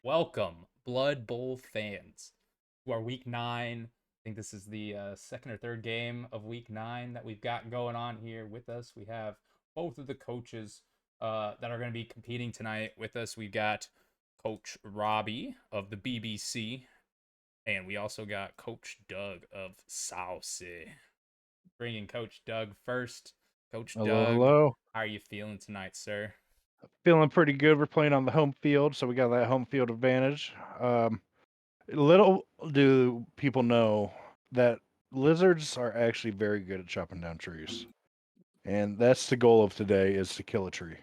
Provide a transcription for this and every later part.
Welcome, Blood Bowl fans, to our Week 9. I think this is the second or third game of Week 9 that we've got going on here with us. We have both of the coaches that are going to be competing tonight with us. We've got Coach Robbie of the BBC, and we also got Coach Doug of SAUCY. Bringing Coach Doug first. Coach Hello, Doug, hello. how are you feeling tonight, sir? Feeling pretty good. We're playing on the home field, so we got that home field advantage. Little do people know that lizards are actually very good at chopping down trees, and that's the goal of today: is to kill a tree.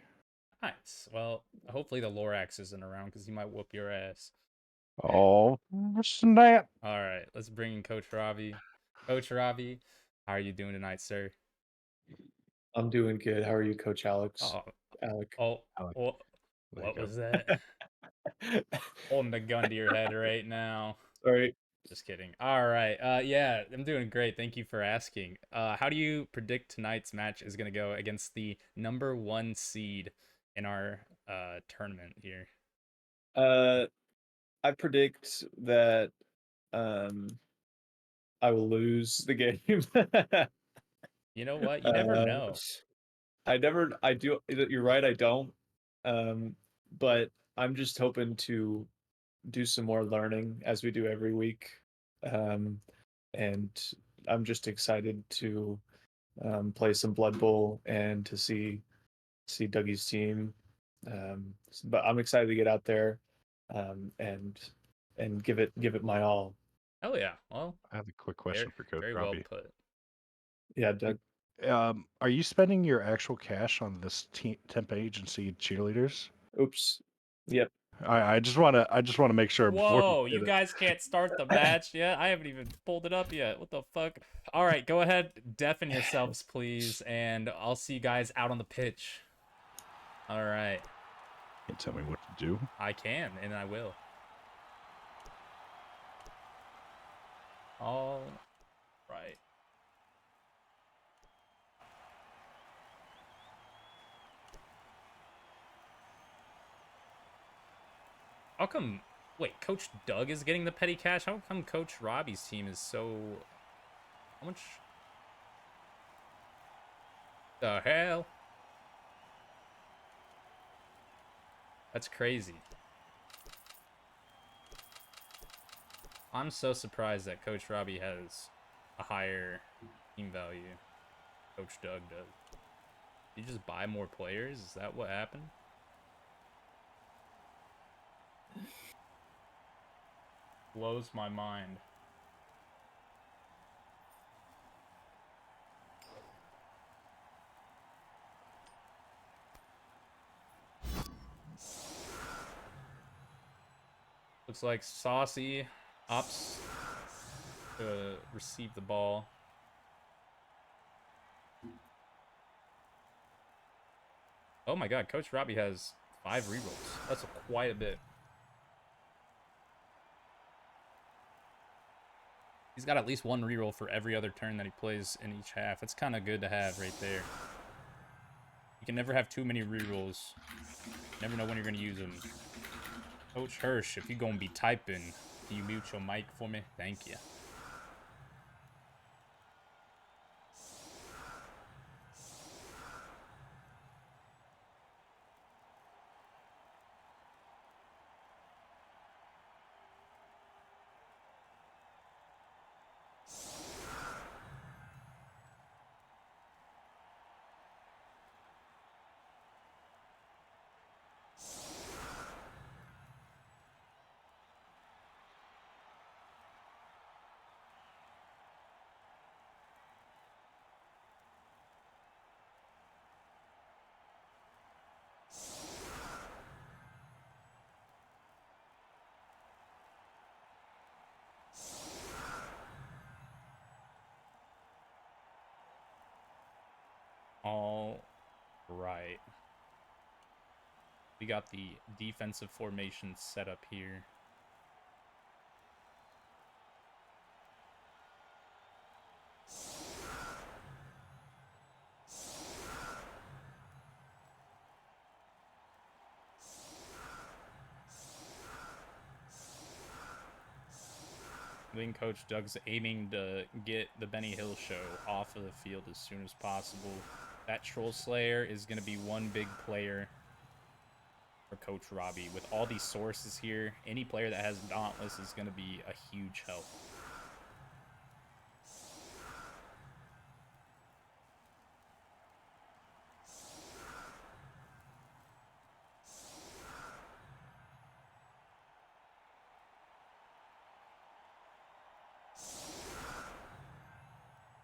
Nice. Well, hopefully the Lorax isn't around because he might whoop your ass. And Oh, snap! all right, let's bring in Coach Ravi. Coach Ravi, how are you doing tonight, sir? I'm doing good. How are you, Coach Alex? Oh, Alec. oh, Alec, what, there you what go. was that? Holding the gun to your head right now. Sorry. Just kidding. All right. Yeah, I'm doing great. Thank you for asking. How do you predict tonight's match is gonna go against the number one seed in our tournament here? Uh, I predict that um I will lose the game. You know what? You never uh, know. I do. You're right. I don't. Um, but I'm just hoping to do some more learning as we do every week. Um, and I'm just excited to play some Blood Bowl and to see Dougie's team. But I'm excited to get out there um, and and give it my all. Oh yeah. Well, I have a quick very question for Coach very well Robbie. put. Yeah, Doug. Are you spending your actual cash on this temp agency cheerleaders? Oops. Yep. I just want to make sure before you Whoa, did you it. guys can't start the match yet? I haven't even pulled it up yet. What the fuck? All right, go ahead, deafen yourselves, please, and I'll see you guys out on the pitch. All right, Can't tell me what to do. I can, and I will. All right. How come? Wait, Coach Doug is getting the petty cash? How come Coach Robbie's team is so? How much? The hell? That's crazy. I'm so surprised that Coach Robbie has a higher team value. Coach Doug does. Did you just buy more players? Is that what happened? Blows my mind. Looks like Saucy opts to receive the ball. Oh my god, Coach Robbie has 5 rerolls. That's quite a bit. He's got at least 1 reroll for every other turn that he plays in each half. That's kind of good to have right there. You can never have too many rerolls. Never know when you're going to use them. Coach Hirsch, if you're going to be typing, can you mute your mic for me? Thank you. All right. We got the defensive formation set up here. I think Coach Doug's aiming to get the Benny Hill show off of the field as soon as possible. That Troll Slayer is going to be one big player for Coach Robbie. With all these sources here, any player that has Dauntless is going to be a huge help.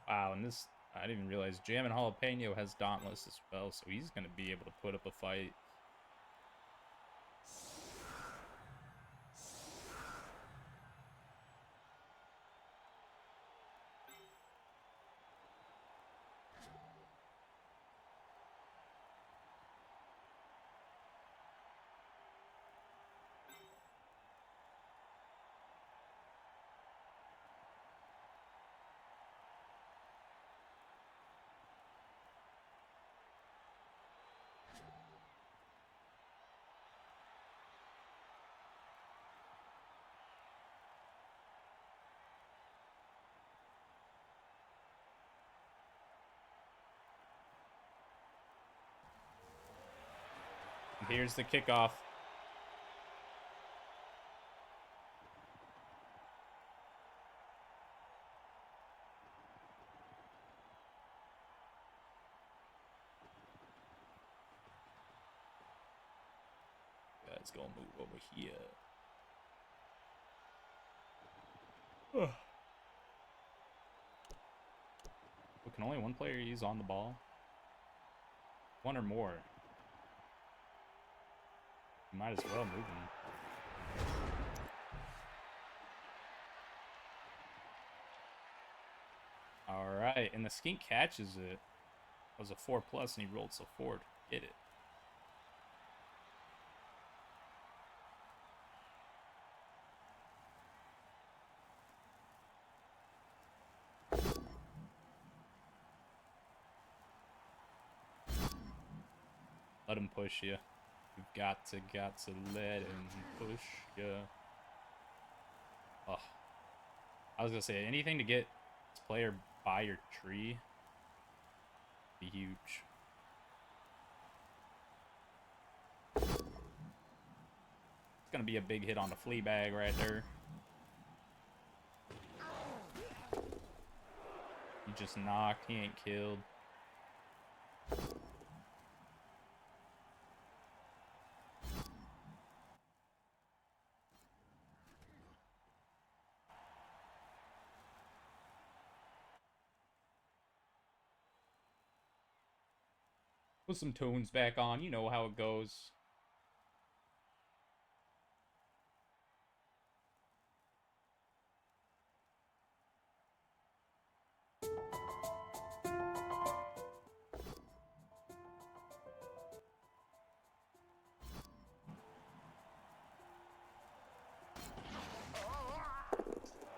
Wow, and this, I didn't even realize Jam and Jalapeno has Dauntless as well, so he's going to be able to put up a fight. Here's the kickoff. Guys, gonna move over here. But can only one player use on the ball? One or more. You might as well move him. Alright, and the skink catches it. That was a 4+ and he rolled so forward. Get it. Let him push you. You've got to let him push you. Oh. I was gonna say, anything to get this player by your tree be huge. It's gonna be a big hit on the flea bag right there. He just knocked, he ain't killed. Put some tunes back on, you know how it goes.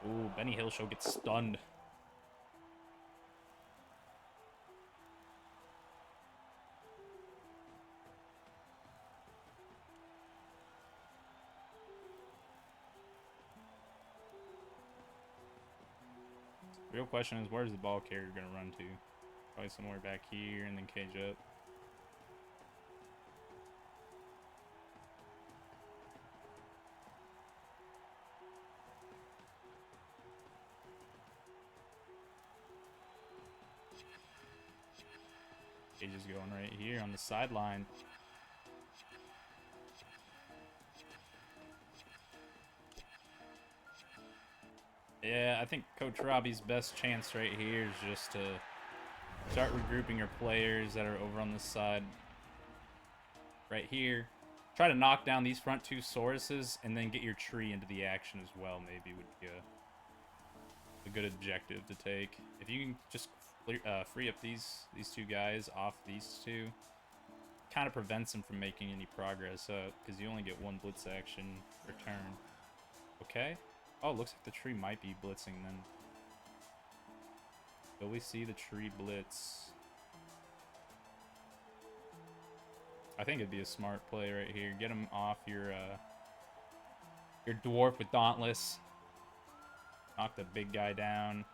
Ooh, Benny Hill Show gets stunned. Real question is, where's the ball carrier gonna run to? Probably somewhere back here and then cage up. Cage is going right here on the sideline. Yeah, I think Coach Robbie's best chance right here is just to start regrouping your players that are over on this side. Right here. Try to knock down these front two sources and then get your tree into the action as well, maybe would be a good objective to take. If you can just free up these two guys off these two, kind of prevents them from making any progress up because you only get one blitz action per turn. Okay. Oh, looks like the tree might be blitzing then. Will we see the tree blitz? I think it'd be a smart play right here. Get him off your dwarf with Dauntless. Knock the big guy down.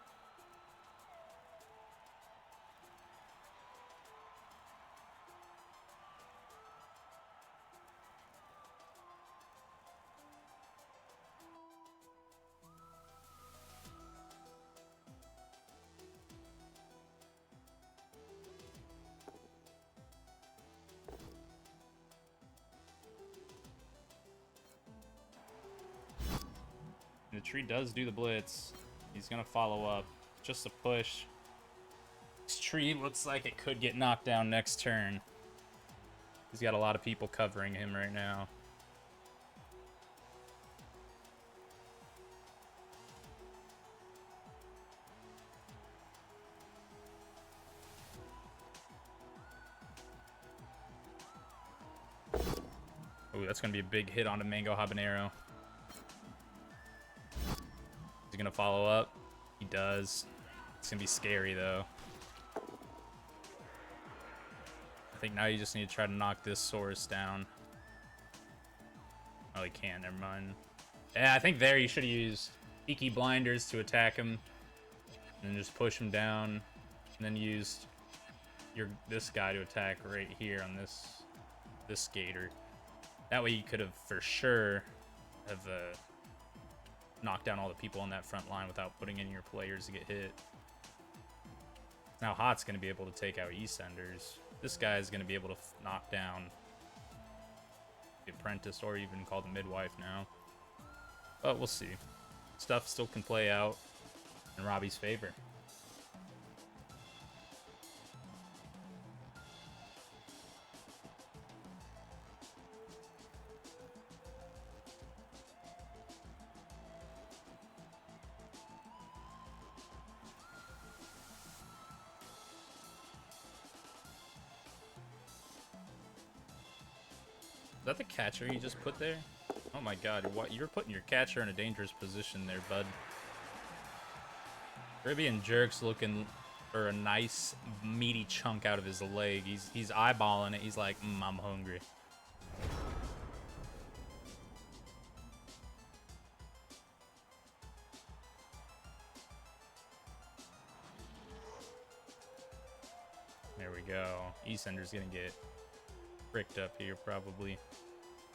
And the tree does do the blitz. He's going to follow up. Just a push. This tree looks like it could get knocked down next turn. He's got a lot of people covering him right now. Ooh, that's going to be a big hit on a Mango Habanero. Is he going to follow up? He does. It's going to be scary, though. I think now you just need to try to knock this Saurus down. Oh, he can't. Never mind. Yeah, I think there you should have used Peaky Blinders to attack him. And then just push him down. And then used this guy to attack right here on this skater. That way you could have for sure have knocked down all the people on that front line without putting in your players to get hit. Now Hot's going to be able to take out E-Senders. This guy is going to be able to knock down the apprentice, or even call the midwife now. But we'll see. Stuff still can play out in Robbie's favor. Is that the catcher you just put there? Oh my god, you're putting your catcher in a dangerous position there, bud. Caribbean Jerk's looking for a nice meaty chunk out of his leg. He's eyeballing it. He's like, I'm hungry. There we go. E-Sender's gonna get bricked up here, probably.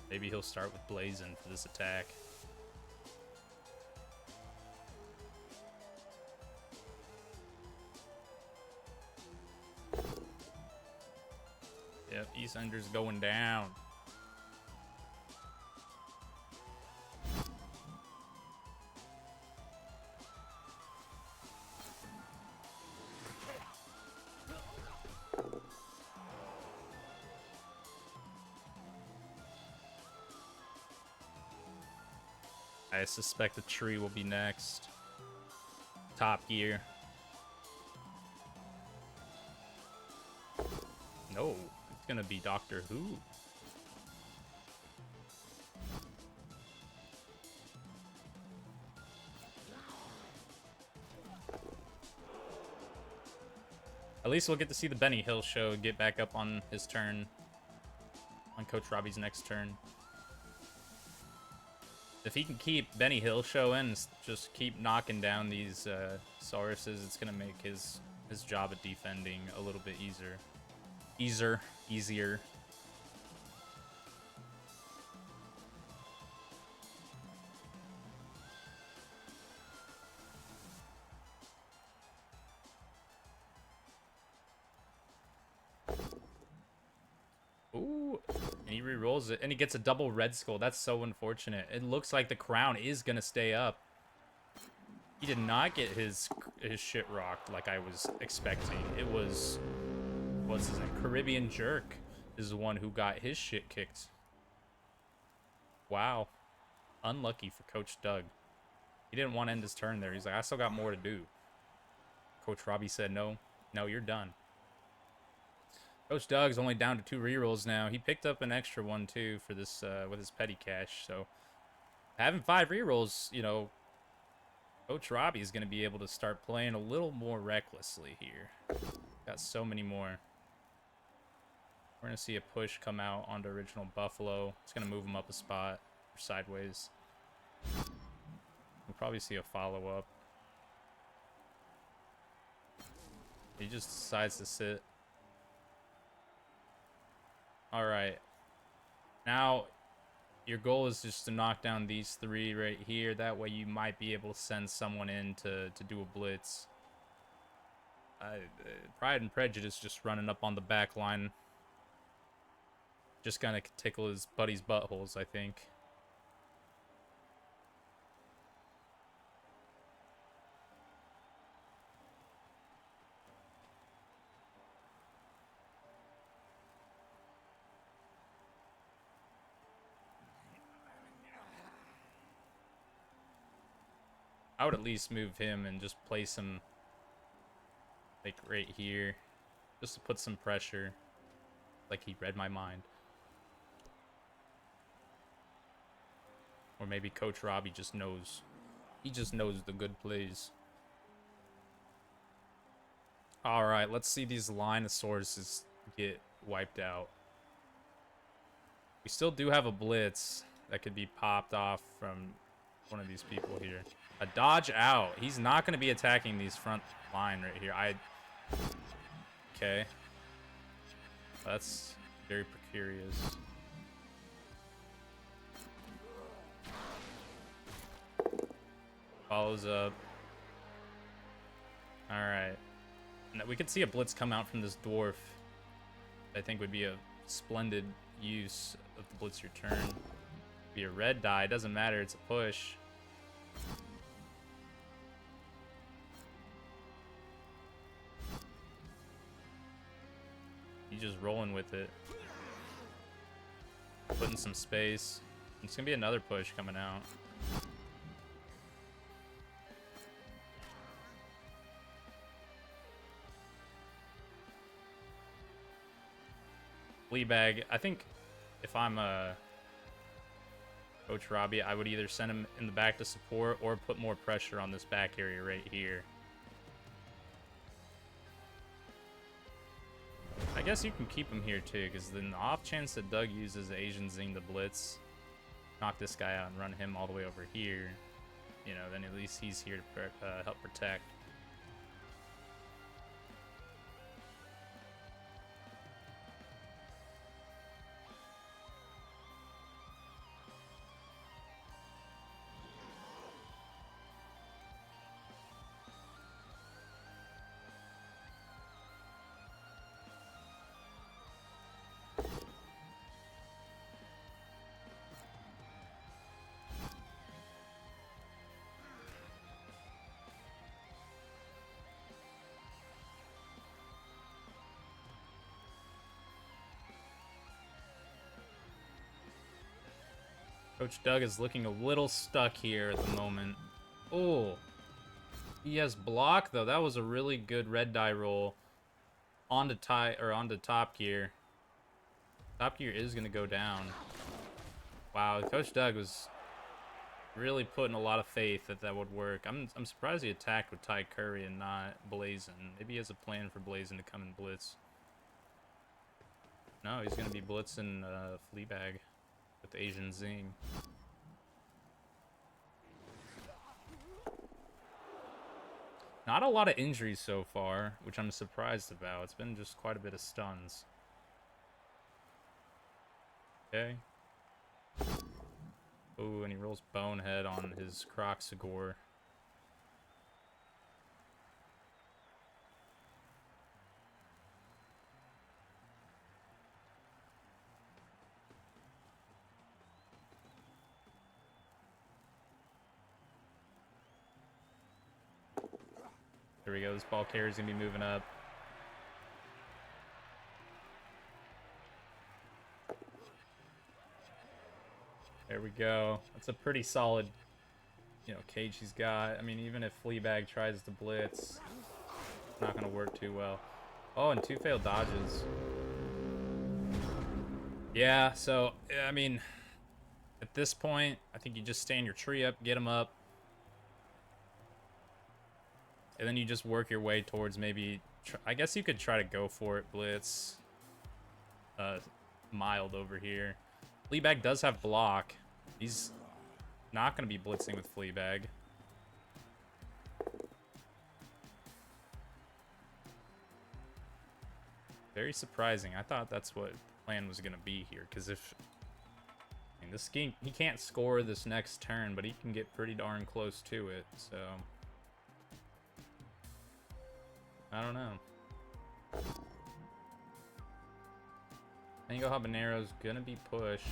Maybe he'll start with Blazing for this attack. Yep, E-Sender's going down. I suspect the tree will be next. Top Gear. No, it's gonna be Doctor Who. At least we'll get to see the Benny Hill show get back up on his turn. On Coach Robbie's next turn. If he can keep Benny Hill show in, just keep knocking down these Sauruses, it's gonna make his job at defending a little bit easier. Ooh, and he re-rolls it, and he gets a double red skull. That's so unfortunate. It looks like the crown is gonna stay up. He did not get his shit rocked like I was expecting. It was, what's his name? Caribbean Jerk is the one who got his shit kicked. Wow. Unlucky for Coach Doug. He didn't want to end his turn there. He's like, I still got more to do. Coach Robbie said, no, you're done. Coach Doug's only down to 2 rerolls now. He picked up an extra one, too, for this with his petty cash. So, having 5 rerolls, you know, Coach Robbie is going to be able to start playing a little more recklessly here. Got so many more. We're going to see a push come out onto original Buffalo. It's going to move him up a spot or sideways. We'll probably see a follow-up. He just decides to sit. Alright. Now, your goal is just to knock down these 3 right here. That way you might be able to send someone in to do a blitz. Pride and Prejudice just running up on the back line. Just gonna tickle his buddy's buttholes, I think. I would at least move him and just place him like right here. Just to put some pressure. Like he read my mind. Or maybe Coach Robbie just knows. He just knows the good plays. Alright, let's see these Linosauruses get wiped out. We still do have a blitz that could be popped off from one of these people here. A dodge out. He's not going to be attacking these front line right here. Okay. That's very precarious. Follows up. Alright. We could see a blitz come out from this dwarf. I think would be a splendid use of the blitz your turn. Be a red die. Doesn't matter. It's a push. He's just rolling with it. Putting some space. It's gonna be another push coming out. Fleabag, I think if I'm Coach Robbie, I would either send him in the back to support or put more pressure on this back area right here. I guess you can keep him here too, because then the off chance that Doug uses Asian Zing to blitz, knock this guy out and run him all the way over here, you know, then at least he's here to help protect. Coach Doug is looking a little stuck here at the moment. Oh, he has block though. That was a really good red die roll onto Top Gear. Top Gear is gonna go down. Wow, Coach Doug was really putting a lot of faith that that would work. I'm surprised he attacked with Ty Curry and not Blazin. Maybe he has a plan for Blazin to come and blitz. No, he's gonna be blitzing Fleabag with Asian Zing. Not a lot of injuries so far, which I'm surprised about. It's been just quite a bit of stuns. Okay. Ooh, and he rolls Bonehead on his Croxagore. There we go. This ball carrier's gonna be moving up. There we go. That's a pretty solid, you know, cage he's got. I mean, even if Fleabag tries to blitz, it's not gonna work too well. Oh, and 2 failed dodges. Yeah, so, I mean, at this point, I think you just stand your tree up, get him up. And then you just work your way towards maybe... I guess you could try to go for it, blitz. Mild over here. Fleabag does have block. He's not going to be blitzing with Fleabag. Very surprising. I thought that's what the plan was gonna be here, because if I mean, this game, he can't score this next turn, but he can get pretty darn close to it. So I don't know. Mango Habanero's gonna be pushed.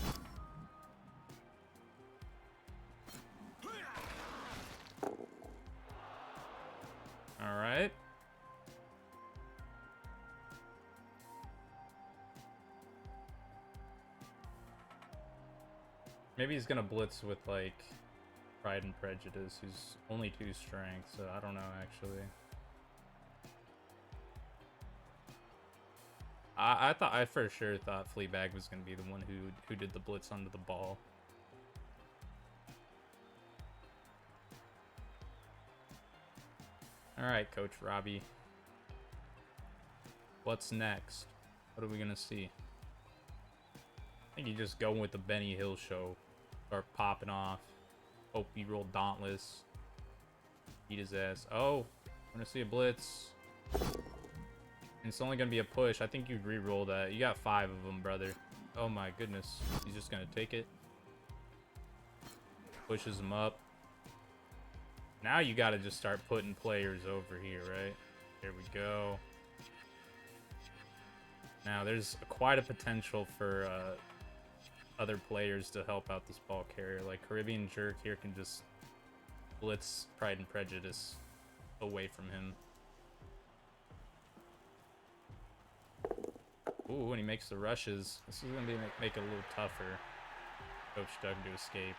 All right. Maybe he's gonna blitz with like Pride and Prejudice, who's only 2 strength, so I don't know actually. I for sure thought Fleabag was gonna be the one who did the blitz onto the ball. All right, Coach Robbie. What's next? What are we gonna see? I think you just go with the Benny Hill show. Start popping off. Hope he rolled Dauntless. Eat his ass. Oh, I'm gonna see a blitz. And it's only gonna be a push. I think you'd re-roll that. You got 5 of them, brother. Oh my goodness. He's just gonna take it. Pushes him up. Now you gotta just start putting players over here, right? There we go. Now there's quite a potential for other players to help out this ball carrier. Like Caribbean Jerk here can just blitz Pride and Prejudice away from him. Ooh, and he makes the rushes. This is gonna be make it a little tougher. Coach Doug to escape.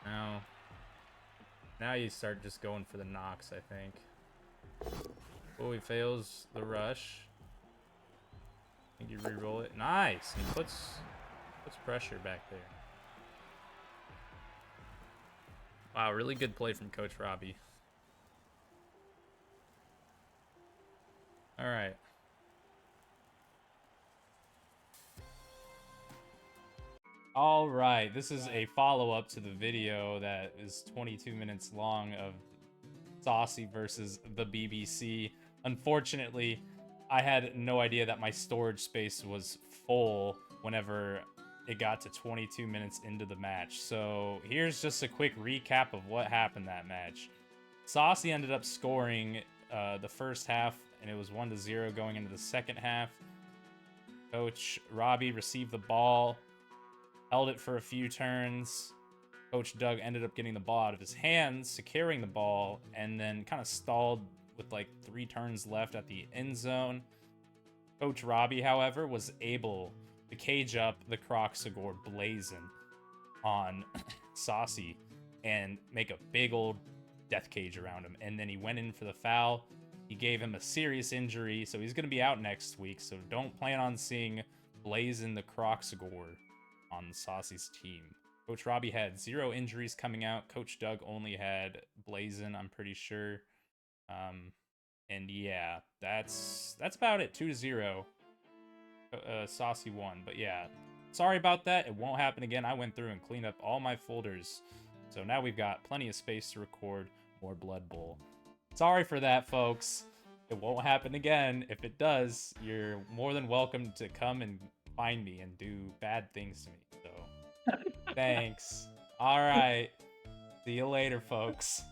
Now you start just going for the knocks, I think. Oh, he fails the rush. I think you re-roll it. Nice! He puts pressure back there. Wow, really good play from Coach Robbie. All right. All right, this is a follow-up to the video that is 22 minutes long of SAUCY versus the BBC. Unfortunately, I had no idea that my storage space was full whenever it got to 22 minutes into the match. So here's just a quick recap of what happened that match. SAUCY ended up scoring the first half, and it was 1-0 going into the second half. Coach Robbie received the ball, held it for a few turns. Coach Doug ended up getting the ball out of his hands, securing the ball, and then kind of stalled with like 3 turns left at the end zone. Coach Robbie, however, was able to cage up the Croxagore Blazin on SAUCY and make a big old death cage around him. And then he went in for the foul. He gave him a serious injury, so he's going to be out next week. So don't plan on seeing Blazin the Croxagore on SAUCY's team. Coach Robbie had 0 injuries coming out. Coach Doug only had Blazin, I'm pretty sure. And yeah, that's about it. 2-0. SAUCY won. But yeah, sorry about that. It won't happen again. I went through and cleaned up all my folders. So now we've got plenty of space to record more Blood Bowl. Sorry for that, folks. It won't happen again. If it does, you're more than welcome to come and find me and do bad things to me. So thanks. All right. See you later, folks.